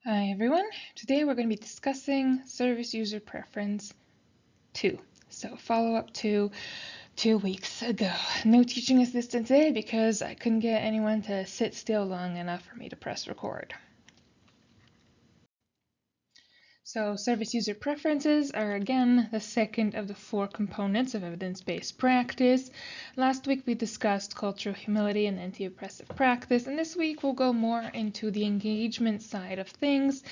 Hi everyone, today we're going to be discussing Service User Preference 2. So follow-up to 2 weeks ago. No teaching assistant today because I couldn't get anyone to sit still long enough for me to press record. So service user preferences are again the second of the 4 components of evidence-based practice. Last week we discussed cultural humility and anti-oppressive practice, and this week we'll go more into the engagement side of things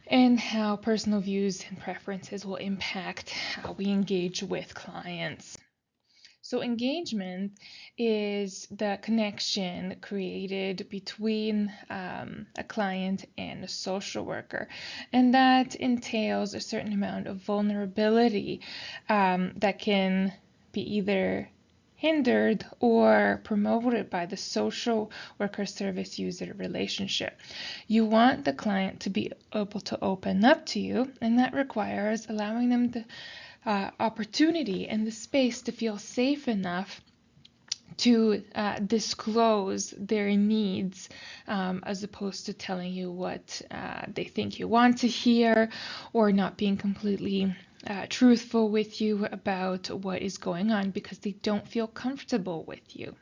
and how personal views and preferences will impact how we engage with clients. So engagement is the connection created between a client and a social worker, and that entails a certain amount of vulnerability that can be either hindered or promoted by the social worker service user relationship. You want the client to be able to open up to you, and that requires allowing them the opportunity and the space to feel safe enough to disclose their needs as opposed to telling you what they think you want to hear, or not being completely truthful with you about what is going on because they don't feel comfortable with you.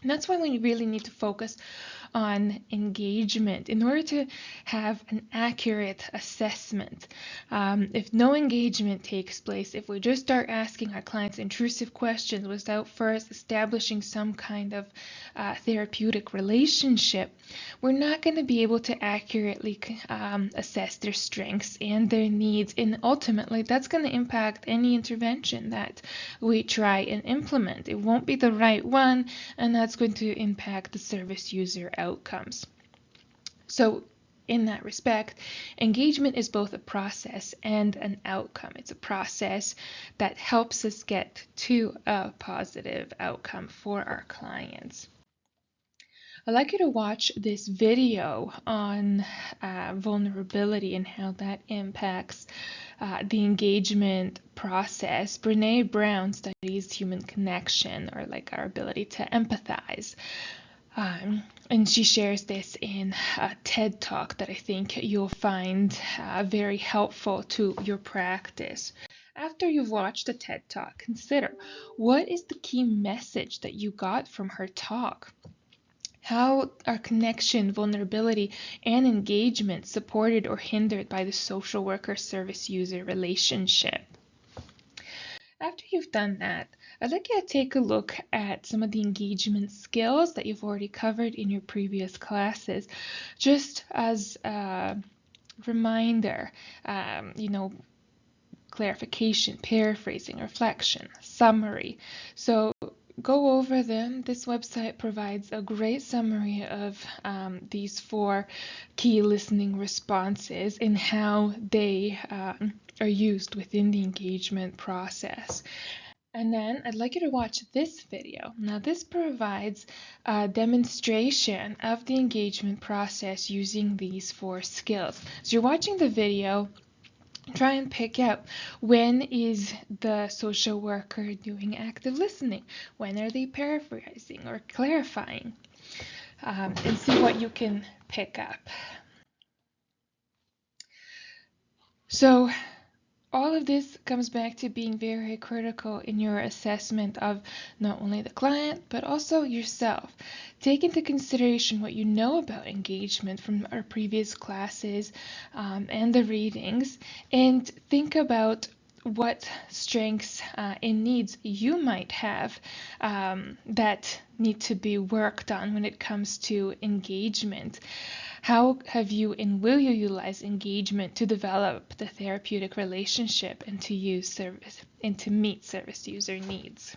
And that's why we really need to focus on engagement in order to have an accurate assessment. If no engagement takes place, if we just start asking our clients intrusive questions without first establishing some kind of therapeutic relationship, we're not going to be able to accurately assess their strengths and their needs, and ultimately that's going to impact any intervention that we try and implement. It won't be the right one, and that's going to impact the service user outcomes. So in that respect, engagement is both a process and an outcome. It's a process that helps us get to a positive outcome for our clients. I'd like you to watch this video on vulnerability and how that impacts the engagement process. Brene Brown studies human connection, or like our ability to empathize. And she shares this in a TED Talk that I think you'll find very helpful to your practice. After you've watched the TED Talk, consider, what is the key message that you got from her talk? How are connection, vulnerability, and engagement supported or hindered by the social worker service user relationship? After you've done that, I'd like you to take a look at some of the engagement skills that you've already covered in your previous classes, just as a reminder, clarification, paraphrasing, reflection, summary. So go over them. This website provides a great summary of these 4 key listening responses and how they are used within the engagement process. And then I'd like you to watch this video. Now this provides a demonstration of the engagement process using these 4 skills. So you're watching the video. Try and pick out, when is the social worker doing active listening? When are they paraphrasing or clarifying? And see what you can pick up. So all of this comes back to being very critical in your assessment of not only the client, but also yourself. Take into consideration what you know about engagement from our previous classes and the readings, and think about what strengths and needs you might have that need to be worked on when it comes to engagement. How have you and will you utilize engagement to develop the therapeutic relationship and to use service and to meet service user needs?